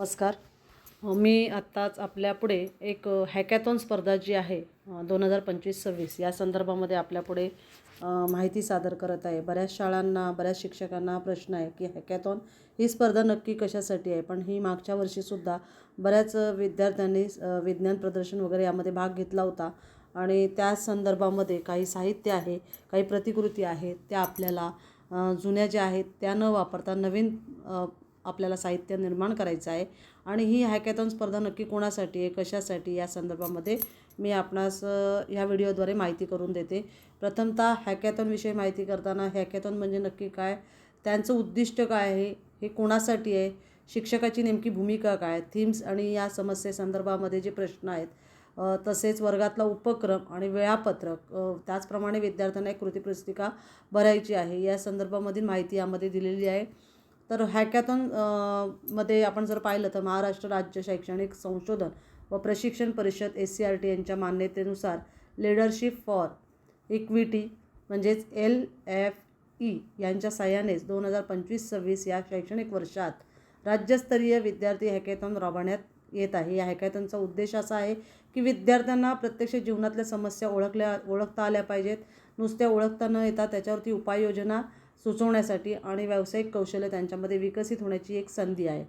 नमस्कार. मी आत्ताच आपल्यापुढे एक हॅकॅथॉन स्पर्धा जी आहे 2025-26 या संदर्भामध्ये आपल्यापुढे माहिती सादर करत आहे. बऱ्याच शाळांना, बऱ्याच शिक्षकांना प्रश्न आहे की हॅकॅथॉन ही स्पर्धा नक्की कशासाठी आहे. पण ही मागच्या वर्षीसुद्धा बऱ्याच विद्यार्थ्यांनी विज्ञान प्रदर्शन वगैरे यामध्ये भाग घेतला होता आणि त्या संदर्भामध्ये काही साहित्य आहे, काही प्रतिकृती आहेत, त्या आपल्याला जुन्या ज्या आहेत त्या न वापरता नवीन आपल्याला साहित्य निर्माण करायचं आहे. आणि ही हॅकॅथॉन स्पर्धा नक्की कोणासाठी आहे, कशासाठी, या संदर्भामध्ये मी आपणास ह्या व्हिडिओद्वारे माहिती करून देते. प्रथमतः हॅकॅथॉनविषयी माहिती करताना हॅकॅथॉन म्हणजे नक्की काय, त्यांचं उद्दिष्ट काय आहे, हे कोणासाठी आहे, शिक्षकाची नेमकी भूमिका काय, थीम्स आणि या समस्येसंदर्भामध्ये जे प्रश्न आहेत, तसेच वर्गातला उपक्रम आणि वेळापत्रक, त्याचप्रमाणे विद्यार्थ्यांना एक कृतीपुस्तिका भरायची आहे, या संदर्भामधील माहिती यामध्ये दिलेली आहे. तर हॅकॅथॉन मध्ये आपण जर पाहिलं तर महाराष्ट्र राज्य शैक्षणिक संशोधन व प्रशिक्षण परिषद SCRT यांच्या मान्यतेनुसार लीडरशिप फॉर इक्विटी म्हणजेच LFE यांच्या साहाय्यानेच 2025-26 या शैक्षणिक वर्षात राज्यस्तरीय विद्यार्थी हॅकॅथॉन राबवण्यात येत आहे. या हॅकॅथॉनचा उद्देश असा आहे की विद्यार्थ्यांना प्रत्यक्ष जीवनातल्या समस्या ओळखता आल्या पाहिजेत, नुसत्या ओळखता न येता त्याच्यावरती उपाययोजना सुचवण्यासाठी आणि व्यावसायिक कौशल्य त्यांच्यामध्ये विकसित होण्याची एक संधी आहे.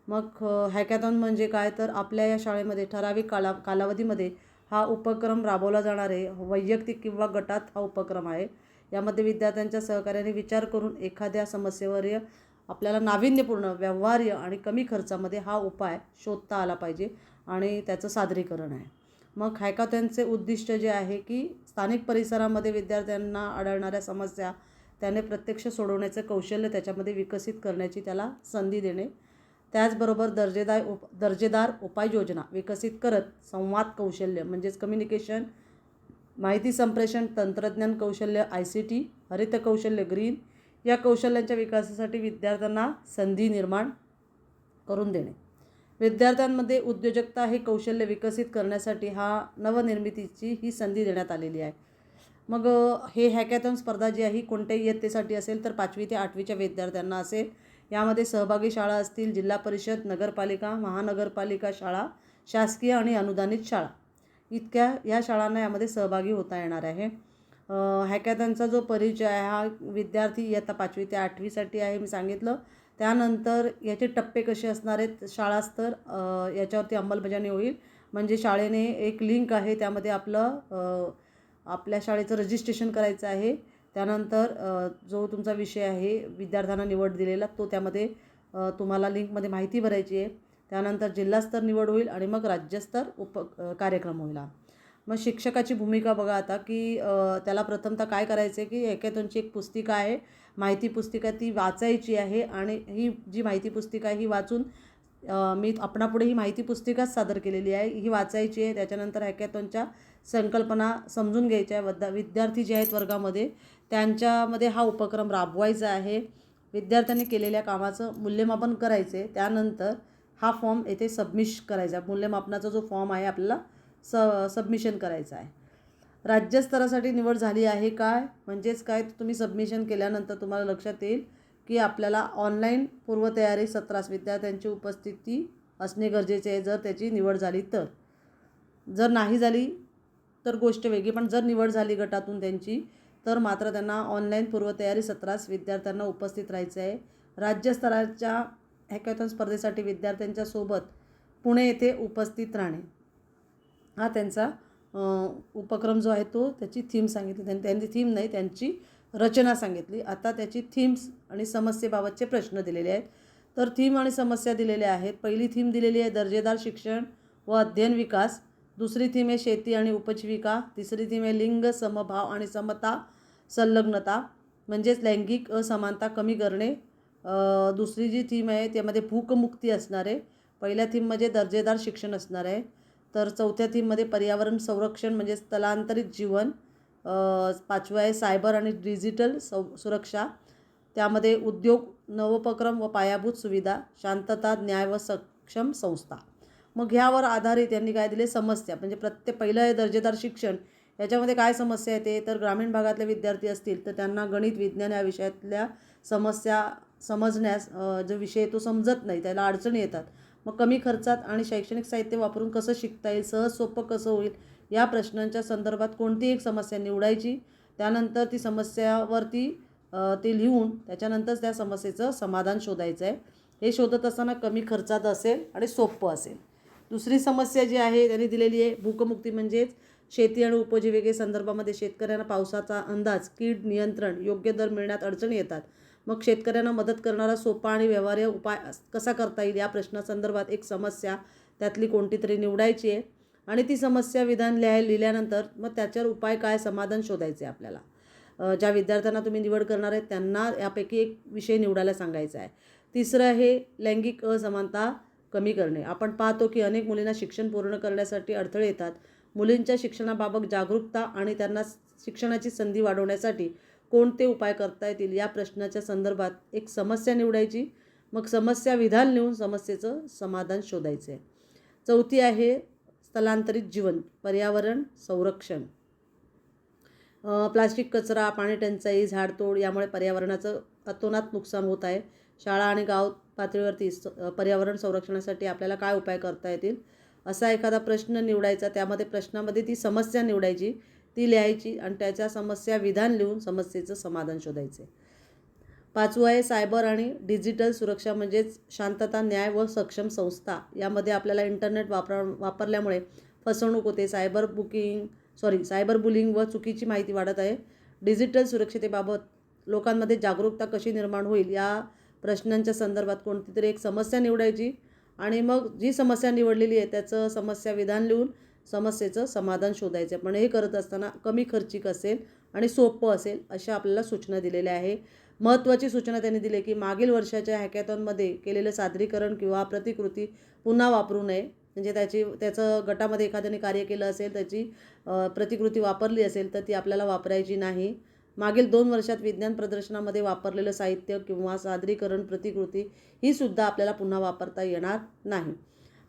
मग हॅकॅथॉन म्हणजे काय, तर आपल्या या शाळेमध्ये ठराविक कालावधीमध्ये हा उपक्रम राबवला जाणार आहे. वैयक्तिक किंवा गटात हा उपक्रम आहे. यामध्ये विद्यार्थ्यांच्या सहकार्याने विचार करून एखाद्या समस्येवर आपल्याला नाविन्यपूर्ण, व्यवहार्य आणि कमी खर्चामध्ये हा उपाय शोधता आला पाहिजे आणि त्याचं सादरीकरण आहे. मग हॅकॅथॉनचे उद्दिष्ट जे आहे की स्थानिक परिसरामध्ये विद्यार्थ्यांना आढळणाऱ्या समस्या त्याने प्रत्यक्ष सोडवण्याचं कौशल्य त्याच्यामध्ये विकसित करण्याची त्याला संधी देणे, त्याचबरोबर दर्जेदार उपाययोजना विकसित करत संवाद कौशल्य म्हणजेच कम्युनिकेशन, माहिती संप्रेषण तंत्रज्ञान कौशल्य ICT, हरित कौशल्य ग्रीन या कौशल्यांच्या विकासासाठी विद्यार्थ्यांना संधी निर्माण करून देणे. विद्यार्थ्यांमध्ये उद्योजकता हे कौशल्य विकसित करण्यासाठी हा नवनिर्मितीची ही संधी देण्यात आलेली आहे. मग हे हॅकॅथॉन स्पर्धा जी आहे ही कोणत्या इयत्तेसाठी असेल, तर 5वी ते 8वीच्या विद्यार्थ्यांना असेल. यामध्ये सहभागी शाळा असतील जिल्हा परिषद, नगरपालिका, महानगरपालिका शाळा, शासकीय आणि अनुदानित शाळा, इतक्या या शाळांना यामध्ये सहभागी होता येणार आहे. हॅकॅथॉनचा जो परिचय आहे हा विद्यार्थी इयत्ता 5वी ते 8वीसाठी आहे, मी सांगितलं. त्यानंतर याचे टप्पे कसे असणार आहेत, शाळास्तर याच्यावरती अंमलबजावणी होईल. म्हणजे शाळेने एक लिंक आहे, त्यामध्ये आपल्या शाळेचं रजिस्ट्रेशन करायचं आहे. त्यानंतर जो तुमचा विषय आहे विद्यार्थ्यांना निवड दिलेला तो त्यामध्ये तुम्हाला लिंकमध्ये माहिती भरायची आहे. त्यानंतर जिल्हास्तर निवड होईल आणि मग राज्यस्तर कार्यक्रम होईल. मग शिक्षकाची भूमिका बघा आता की त्याला प्रथमतः काय करायचं आहे की हॅकॅथॉनची एक पुस्तिका आहे, माहिती पुस्तिका, ती वाचायची आहे आणि ही जी माहिती पुस्तिका आहे ही वाचून मी आपणापुढे ही माहिती पुस्तिकाच सादर केलेली आहे, ही वाचायची आहे. त्याच्यानंतर हॅकॅथॉनच्या संकल्पना समजून घ्यायच्या आहे. विद्यार्थी जे आहेत वर्गामध्ये त्यांच्यामध्ये हा उपक्रम राबवायचा आहे. विद्यार्थ्यांनी केलेल्या कामाचं मूल्यमापन करायचे. त्यानंतर हा फॉर्म येथे सबमिश करायचा. मूल्यमापनाचा जो फॉर्म आहे आपल्याला सबमिशन करायचा आहे. राज्यस्तरासाठी निवड झाली आहे काय, म्हणजेच काय, तुम्ही सबमिशन केल्यानंतर तुम्हाला लक्षात येईल की आपल्याला ऑनलाईन पूर्वतयारी सत्रास विद्यार्थ्यांची उपस्थिती असणे गरजेचे आहे, जर त्याची निवड झाली तर. जर नाही झाली तर गोष्ट वेगळी, पण जर निवड झाली गटातून त्यांची तर मात्र त्यांना ऑनलाईन पूर्वतयारी सत्रास विद्यार्थ्यांना उपस्थित राहायचं आहे. राज्यस्तराच्या हॅकॅथॉन स्पर्धेसाठी विद्यार्थ्यांच्या सोबत पुणे येथे उपस्थित राहणे हा त्यांचा उपक्रम जो आहे तो, त्याची थीम सांगितली. त्यांची थीम नाही, त्यांची रचना सांगितली. आता त्याची थीम्स आणि समस्येबाबतचे प्रश्न दिलेले आहेत. तर थीम आणि समस्या दिलेल्या आहेत. पहिली थीम दिलेली आहे दर्जेदार शिक्षण व अध्ययन विकास. दुसरी थीम आहे शेती आणि उपजीविका. तिसरी थीम आहे लिंग समभाव आणि समता संलग्नता म्हणजेच लैंगिक असमानता कमी करणे. दुसरी जी थीम आहे त्यामध्ये भूकमुक्ती असणार आहे. पहिल्या थीममध्ये दर्जेदार शिक्षण असणार आहे. तर चौथ्या थीममध्ये पर्यावरण संरक्षण म्हणजे स्थलांतरित जीवन. पाचवं आहे सायबर आणि डिजिटल सुरक्षा. त्यामध्ये उद्योग, नवोपक्रम व पायाभूत सुविधा, शांतता, न्याय व सक्षम संस्था. मग ह्यावर आधारित यांनी काय दिले, समस्या. म्हणजे पहिलं आहे दर्जेदार शिक्षण. याच्यामध्ये काय समस्या येते, तर ग्रामीण भागातले विद्यार्थी असतील तर त्यांना गणित, विज्ञान या विषयातल्या समस्या समजण्यास जो विषय तो समजत नाही, त्याला अडचणी येतात. मग कमी खर्चात आणि शैक्षणिक साहित्य वापरून कसं शिकता येईल, सहज सोपं कसं होईल, या प्रश्नांच्या संदर्भात कोणती एक समस्या निवडायची. त्यानंतर ती समस्यावरती ते लिहून त्याच्यानंतरच त्या समस्येचं समाधान शोधायचं आहे. हे शोधत असताना कमी खर्चात असेल आणि सोपं असेल. दुसरी समस्या जी आहे त्यांनी दिलेली आहे भूकमुक्ती, म्हणजेच शेती आणि उपजीविके संदर्भामध्ये शेतकऱ्यांना पावसाचा अंदाज, कीड नियंत्रण, योग्य दर मिळण्यात अडचणी येतात. मग शेतकऱ्यांना मदत करणारा सोपा आणि व्यवहार्य उपाय कसा करता येईल, या प्रश्नासंदर्भात एक समस्या त्यातली कोणती तरी निवडायची आहे आणि ती समस्या विधान लिहिल्यानंतर मग त्याच्यावर उपाय काय, समाधान शोधायचे आपल्याला. ज्या विद्यार्थ्यांना तुम्ही निवड करणार आहे त्यांना यापैकी एक विषय निवडायला सांगायचा आहे. तिसरं आहे लैंगिक असमानता कमी करणे. आपण पाहतो की अनेक मुलींना शिक्षण पूर्ण करण्यासाठी अडथळे येतात. मुलींच्या शिक्षणाबाबत जागरूकता आणि त्यांना शिक्षणाची संधी वाढवण्यासाठी कोणते उपाय करता येतील, या प्रश्नाच्या संदर्भात एक समस्या निवडायची. मग समस्या विधान लिहून समस्येचं समाधान शोधायचे आहे. चौथी आहे स्थलांतरित जीवन, पर्यावरण संरक्षण. प्लास्टिक कचरा, पाणी टंचाई, झाडतोड यामुळे पर्यावरणाचं अतोनात नुकसान होत आहे. शाळा आणि गाव पातळीवरती पर्यावरण संरक्षणासाठी आपल्याला काय उपाय करता येतील, असा एखादा प्रश्न निवडायचा. त्यामध्ये प्रश्नामध्ये ती समस्या निवडायची, ती लिहायची आणि त्याच्या समस्या विधान लिहून समस्येचं समाधान शोधायचे. पाचवं आहे सायबर आणि डिजिटल सुरक्षा, म्हणजेच शांतता, न्याय व सक्षम संस्था. यामध्ये आपल्याला इंटरनेट वापरल्यामुळे फसवणूक होते. सायबर बुलिंग व चुकीची माहिती वाढत आहे. डिजिटल सुरक्षतेबाबत लोकांमध्ये जागरूकता कशी निर्माण होईल, या प्रश्नांच्या संदर्भात कोणती तरी एक समस्या निवडायची आणि मग जी समस्या निवडलेली आहे त्याचं समस्या विधान लिहून समस्येचं समाधान शोधायचं. पण हे करत असताना कमी खर्चिक असेल आणि सोपं असेल अशा आपल्याला सूचना दिलेल्या आहे. महत्त्वाची सूचना त्यांनी दिली की मागील वर्षाच्या हॅकॅथॉनमध्ये केलेलं सादरीकरण किंवा प्रतिकृती पुन्हा वापरू नये. म्हणजे त्याचं गटामध्ये एखाद्याने कार्य केलं असेल, त्याची प्रतिकृती वापरली असेल तर ती आपल्याला वापरायची नाही. मागील 2 वर्षात विज्ञान प्रदर्शनामध्ये वापरलेलं साहित्य किंवा सादरीकरण प्रतिकृती ही सुद्धा आपल्याला पुन्हा वापरता येणार नाही.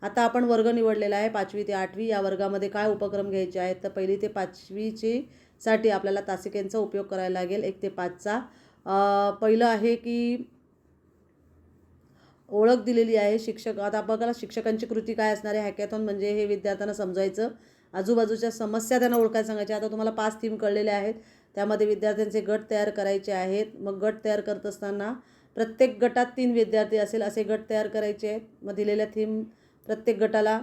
आता आपण वर्ग निवडलेला आहे 5वी ते 8वी. या वर्गामध्ये काय उपक्रम घ्यायचे आहेत, तर 1ली ते 5वीची साठी आपल्याला तासिकेंचा उपयोग करायला लागेल 1 ते 5चा. पहिलं आहे की ओळख दिलेली आहे शिक्षक. आता बघा शिक्षकांची कृती काय असणार आहे. हॅकॅथॉन म्हणजे हे विद्यार्थ्यांना समजायचं, आजूबाजूच्या समस्या त्यांना ओळखायला सांगायच्या. आता तुम्हाला 5 थीम कळलेले आहेत, त्यामध्ये विद्यार्थ्यांचे गट तयार करायचे आहेत. मग गट तयार करत असताना प्रत्येक गटात 3 विद्यार्थी असेल असे गट तयार करायचे आहेत. मग दिलेल्या थीम प्रत्येक गटाला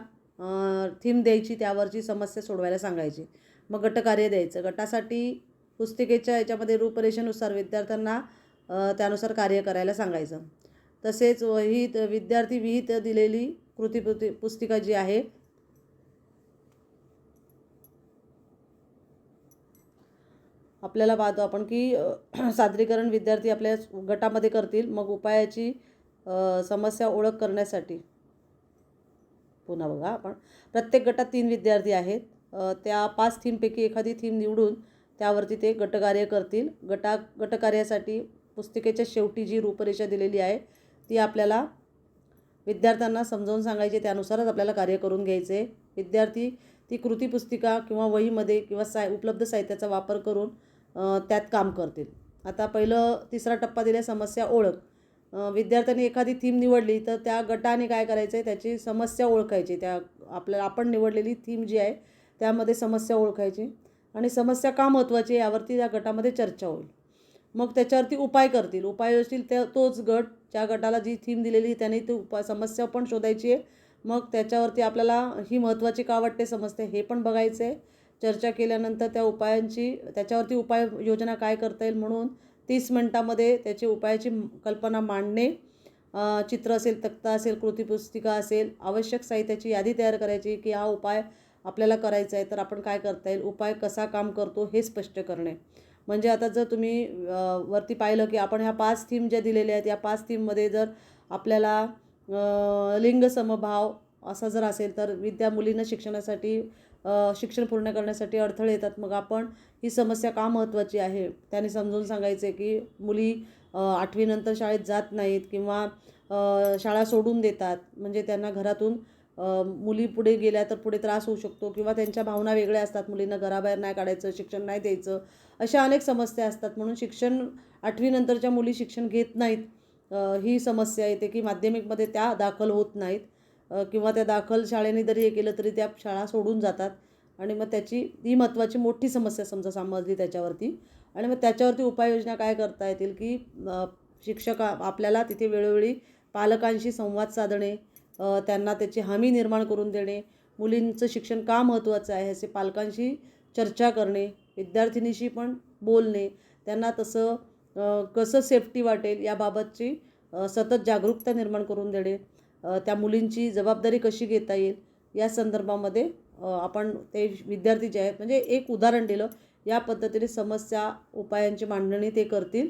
थीम द्यायची, त्यावरची समस्या सोडवायला सांगायची. मग गटकार्य द्यायचं. गटासाठी पुस्तिकेच्या याच्यामध्ये रूपरेषेनुसार विद्यार्थ्यांना त्यानुसार कार्य करायला सांगायचं. तसेच विद्यार्थी विहित दिलेली पुस्तिका जी आहे आपल्याला पाहतो आपण की सादरीकरण विद्यार्थी आपल्या गटामध्ये करतील. मग उपायाची समस्या ओळख करण्यासाठी पुन्हा बघा आपण प्रत्येक गटात 3 विद्यार्थी आहेत. त्या 5 थीमपैकी एखादी थीम निवडून त्यावरती ते गटकार्य करतील. गटकार्यासाठी पुस्तिकेच्या शेवटी जी रूपरेषा दिलेली आहे ती आपल्याला विद्यार्थ्यांना समजावून सांगायची, त्यानुसारच आपल्याला कार्य करून घ्यायचे. विद्यार्थी ती कृती पुस्तिका किंवा वहीमध्ये किंवा उपलब्ध साहित्याचा वापर करून त्यात काम करतील. आता तिसरा टप्पा दिला समस्या ओळख. विद्यार्थ्यांनी एखादी थीम निवडली तर त्या गटाने काय करायचं आहे, त्याची समस्या ओळखायची. आपण निवडलेली थीम जी आहे त्यामध्ये समस्या ओळखायची आणि समस्या का महत्त्वाची आहे यावरती या गटामध्ये चर्चा होईल. मग त्याच्यावरती उपाय करतील. उपाय असतील तोच गट ज्या गटाला जी थीम दिलेली त्याने ती समस्या पण शोधायची आहे. मग त्याच्यावरती आपल्याला ही महत्त्वाची का वाटते समस्या हे पण बघायचं आहे. चर्चा केल्यानंतर त्याच्यावरती उपाययोजना काय करता येईल म्हणून 30 मिनिटामध्ये त्याची उपायाची कल्पना मांडणे, चित्र असेल, तक्ता असेल, कृतीपुस्तिका असेल, आवश्यक साहित्याची यादी तयार करायची की हा उपाय आपल्याला करायचा आहे तर आपण काय करता येईल, उपाय कसा काम करतो हे स्पष्ट करणे. म्हणजे आता जर तुम्ही वरती पाहिलं की आपण ह्या 5 थीम ज्या दिलेल्या आहेत या 5 थीममध्ये जर आपल्याला लिंग समभाव असा जर असेल तर मुलींना शिक्षण पूर्ण करण्यासाठी अडथळे येतात. मग आपण ही समस्या का महत्त्वाची आहे त्याने समजून सांगायचे की मुली 8वी नंतर शाळेत जात नाहीत किंवा शाळा सोडून देतात. म्हणजे त्यांना घरातून मुली पुढे गेल्या तर पुढे त्रास होऊ शकतो किंवा त्यांच्या भावना वेगळ्या असतात. मुलींना घराबाहेर नाही काढायचं, शिक्षण नाही द्यायचं, अशा अनेक समस्या असतात. म्हणून 8वी नंतरच्या मुली शिक्षण घेत नाहीत. ही समस्या येते की माध्यमिकमध्ये त्या दाखल होत नाहीत. किंवा त्या दाखल शाळेने जरी हे केलं तरी त्या शाळा सोडून जातात आणि मग त्याची ही महत्त्वाची मोठी समस्या समजा समजली त्याच्यावरती. आणि मग त्याच्यावरती उपाययोजना काय करता येतील की शिक्षक आपल्याला तिथे वेळोवेळी पालकांशी संवाद साधणे, त्यांना त्याची हमी निर्माण करून देणे, मुलींचं शिक्षण का महत्त्वाचं आहे ह्याचे पालकांशी चर्चा करणे, विद्यार्थिनीशी पण बोलणे, त्यांना तसं कसं सेफ्टी वाटेल याबाबतची सतत जागरूकता निर्माण करून देणे, त्या मुलींची जबाबदारी कशी घेता येईल या संदर्भामध्ये आपण ते विद्यार्थी जे आहेत म्हणजे एक उदाहरण दिलं या पद्धतीने समस्या उपायांची मांडणी ते करतील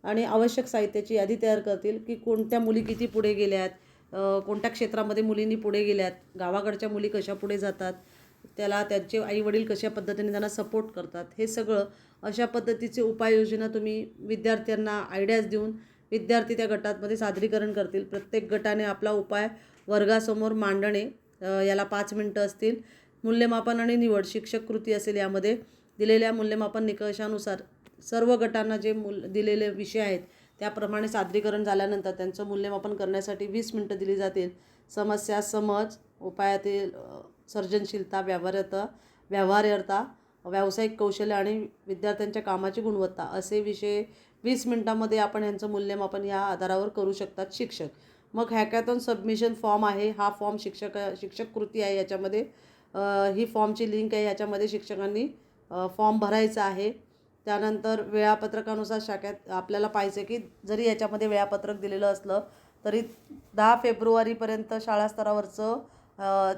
आणि आवश्यक साहित्याची यादी तयार करतील की कोणत्या मुली किती पुढे गेल्यात, कोणत्या क्षेत्रामध्ये मुलींनी पुढे गेल्यात, गावाकडच्या मुली कशा पुढे जातात, त्याला त्यांचे आईवडील कशा पद्धतीने त्यांना सपोर्ट करतात, हे सगळं अशा पद्धतीचे उपाययोजना तुम्ही विद्यार्थ्यांना आयडियाज देऊन विद्यार्थी त्या गटांमध्ये सादरीकरण करतील. प्रत्येक गटाने आपला उपाय वर्गासमोर मांडणे, याला 5 मिनटं असतील. मूल्यमापन आणि निवड शिक्षक कृती असेल. यामध्ये दिलेल्या मूल्यमापन निकषानुसार सर्व गटांना जे दिलेले विषय आहेत त्याप्रमाणे सादरीकरण झाल्यानंतर त्यांचं मूल्यमापन करण्यासाठी 20 मिनटं दिली जातील. समस्या समज, उपायातील सर्जनशीलता, व्यवहार्यता, व्यावसायिक कौशल्य आणि विद्यार्थ्यांच्या कामाची गुणवत्ता असे विषय 20 मिनटामध्ये आपण यांचं मूल्यमापन या आधारावर करू शकतात शिक्षक. मग हॅकॅथॉन सबमिशन फॉर्म आहे. हा फॉर्म शिक्षक कृती आहे. याच्यामध्ये ही फॉर्मची लिंक आहे. याच्यामध्ये शिक्षकांनी फॉर्म भरायचा आहे. त्यानंतर वेळापत्रकानुसार शाखेत आपल्याला पाहिजे की जरी याच्यामध्ये वेळापत्रक दिलेलं असलं तरी 10 फेब्रुवारीपर्यंत शाळा स्तरावरचं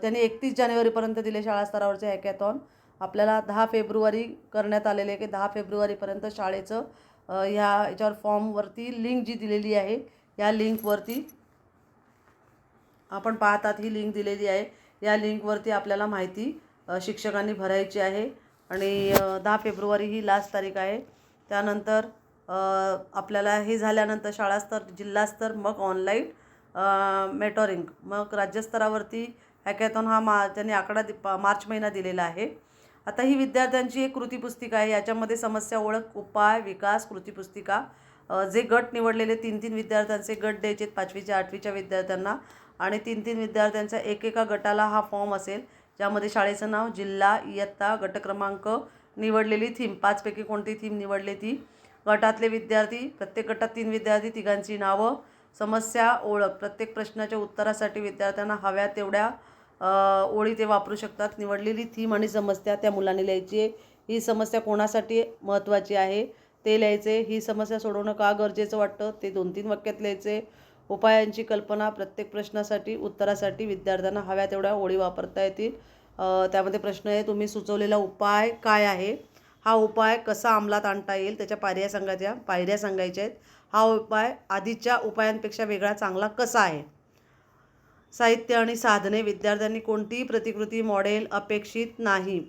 त्यांनी 31 जानेवारीपर्यंत दिले शाळा स्तरावरचे हॅकॅथॉन. आपल्याला 10 फेब्रुवारी करण्यात आलेले आहे की 10 फेब्रुवारीपर्यंत शाळेचं याच्यावर फॉर्मवरती लिंक जी दिलेली आहे या लिंकवरती आपण पाहतात ही लिंक दिलेली आहे. या लिंकवरती आपल्याला माहिती शिक्षकांनी भरायची आहे आणि 10 फेब्रुवारी ही लास्ट तारीख आहे. त्यानंतर आपल्याला हे झाल्यानंतर शाळास्तर, जिल्हास्तर, मग ऑनलाईन मेटॉरिंग, मग राज्यस्तरावरती हॅकॅथॉन हा त्यांनी आकडा मार्च महिना दिलेला आहे. आता ही विद्यार्थ्यांची एक कृतीपुस्तिका आहे. याच्यामध्ये समस्या, ओळख, उपाय, विकास, कृतीपुस्तिका, जे गट निवडलेले 3-3 विद्यार्थ्यांचे गट द्यायचे 5वीच्या 8वीच्या विद्यार्थ्यांना आणि 3-3 विद्यार्थ्यांचा एकेका गटाला हा फॉर्म असेल ज्यामध्ये शाळेचं नाव, जिल्हा, इयत्ता, गट क्रमांक, निवडलेली थीम, 5 पैकी कोणती थीम निवडली ती, गटातले विद्यार्थी, प्रत्येक गटात 3 विद्यार्थी, तिघांची नावं, समस्या, ओळख, प्रत्येक प्रश्नाच्या उत्तरासाठी विद्यार्थ्यांना हव्या तेवढ्या ओळी ते वापरू शकतात. निवडलेली थीम आणि समस्या त्या मुलांनी लिहायची आहे. ही समस्या कोणासाठी महत्त्वाची आहे ते लिहायचे. ही समस्या सोडवणं का गरजेचं वाटतं ते 2-3 वाक्यात लिहायचे. उपायांची कल्पना, प्रत्येक प्रश्नासाठी उत्तरासाठी विद्यार्थ्यांना हव्या तेवढ्या ओळी वापरता येतील. त्यामध्ये प्रश्न आहे, तुम्ही सुचवलेला उपाय काय आहे, हा उपाय कसा अंमलात आणता येईल त्याच्या पायऱ्या सांगायच्या आहेत. हा उपाय आधीच्या उपायांपेक्षा वेगळा चांगला कसा आहे. साहित्य आणि साधने, विद्यार्थ्यांनी कोणतीही प्रतिकृती, मॉडेल अपेक्षित नाही.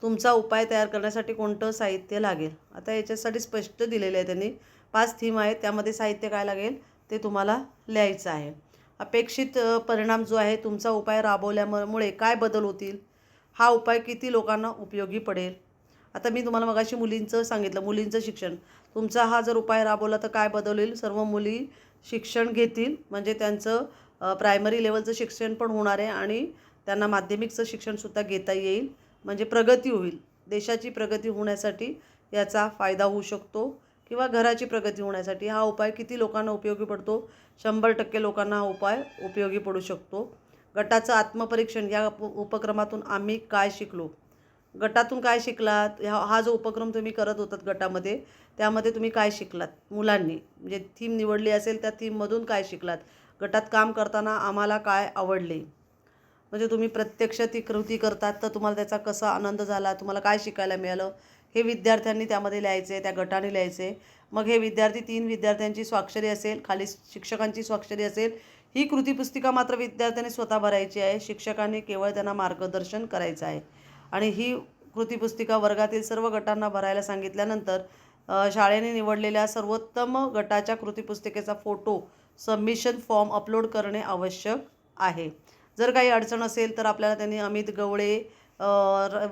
तुमचा उपाय तयार करण्यासाठी कोणतं साहित्य लागेल. आता याच्यासाठी स्पष्ट दिलेलं आहे त्यांनी. 5 थीम आहेत, त्यामध्ये साहित्य काय लागेल ते तुम्हाला लिहायचं आहे. अपेक्षित परिणाम जो आहे, तुमचा उपाय राबवल्यामुळे काय बदल होतील, हा उपाय किती लोकांना उपयोगी पडेल. आता मी तुम्हाला मगाशी मुलींचं सांगितलं, मुलींचं शिक्षण, तुमचा हा जर उपाय राबवला तर काय बदल होईल. सर्व मुली शिक्षण घेतील, म्हणजे त्यांचं प्रायमरी लेवलचं शिक्षण पण होणार आहे आणि त्यांना माध्यमिकचं शिक्षणसुद्धा घेता येईल, म्हणजे प्रगती होईल. देशाची प्रगती होण्यासाठी याचा फायदा होऊ शकतो किंवा घराची प्रगती होण्यासाठी हा उपाय किती लोकांना उपयोगी पडतो. 100% लोकांना हा उपाय उपयोगी पडू शकतो. गटाचं आत्मपरीक्षण, या उपक्रमातून आम्ही काय शिकलो. गटातून काय शिकलात, हा जो उपक्रम तुम्ही करत होतात गटामध्ये, त्यामध्ये तुम्ही काय शिकलात मुलांनी, म्हणजे थीम निवडली असेल त्या थीममधून काय शिकलात. गटात काम करताना आम्हाला काय आवडले, म्हणजे तुम्ही प्रत्यक्ष ती कृती करतात तर तुम्हाला त्याचा कसा आनंद झाला, तुम्हाला काय शिकायला मिळालं, हे विद्यार्थ्यांनी त्यामध्ये लिहायचे, त्या गटाने लिहायचे. मग हे विद्यार्थी 3 विद्यार्थ्यांची स्वाक्षरी असेल, खाली शिक्षकांची स्वाक्षरी असेल. ही कृतीपुस्तिका मात्र विद्यार्थ्यांनी स्वतः भरायची आहे. शिक्षकांनी केवळ त्यांना मार्गदर्शन करायचं आहे. आणि ही कृतीपुस्तिका वर्गातील सर्व गटांना भरायला सांगितल्यानंतर शाळेने निवडलेल्या सर्वोत्तम गटाच्या कृतीपुस्तिकेचा फोटो सबमिशन फॉर्म अपलोड करणे आवश्यक आहे. जर काही अडचण असेल तर आपल्याला त्यांनी अमित गवळे,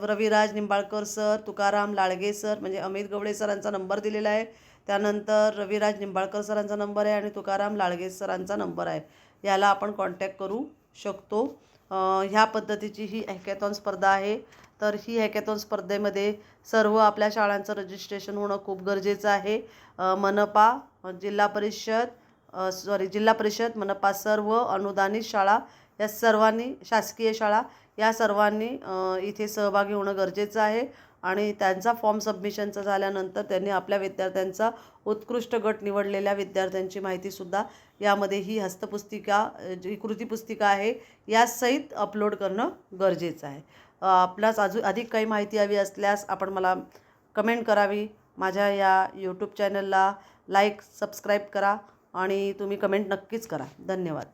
रविराज निंबाळकर सर, तुकाराम लाळगे सर, म्हणजे अमित गवळे सरांचा नंबर दिलेला आहे, त्यानंतर रविराज निंबाळकर सरांचा नंबर आहे आणि तुकाराम लाळगे सरांचा नंबर आहे. याला आपण कॉन्टॅक्ट करू शकतो. ह्या पद्धतीची ही हॅकॅथॉन स्पर्धा आहे. तर ही हॅकॅथॉन स्पर्धेमध्ये सर्व आपल्या शाळांचं रजिस्ट्रेशन होणं खूप गरजेचं आहे. मनपा, जिल्हा परिषद, मनपा, सर्व अनुदानित शाळा या सर्वांनी, शासकीय शाळा या सर्वांनी इथे सहभागी होणं गरजेचं आहे. आणि त्यांचा फॉर्म सबमिशनचा झाल्यानंतर त्यांनी आपल्या विद्यार्थ्यांचा, उत्कृष्ट गट निवडलेल्या विद्यार्थ्यांची माहितीसुद्धा यामध्ये ही हस्तपुस्तिका, जी कृतीपुस्तिका आहे यासहित अपलोड करणं गरजेचं आहे. आपल्यास अधिक काही माहिती हवी असल्यास आपण मला कमेंट करावी. माझ्या या यूट्यूब चॅनलला लाईक, सबस्क्राईब करा आणि तुम्ही कमेंट नक्कीच करा. धन्यवाद.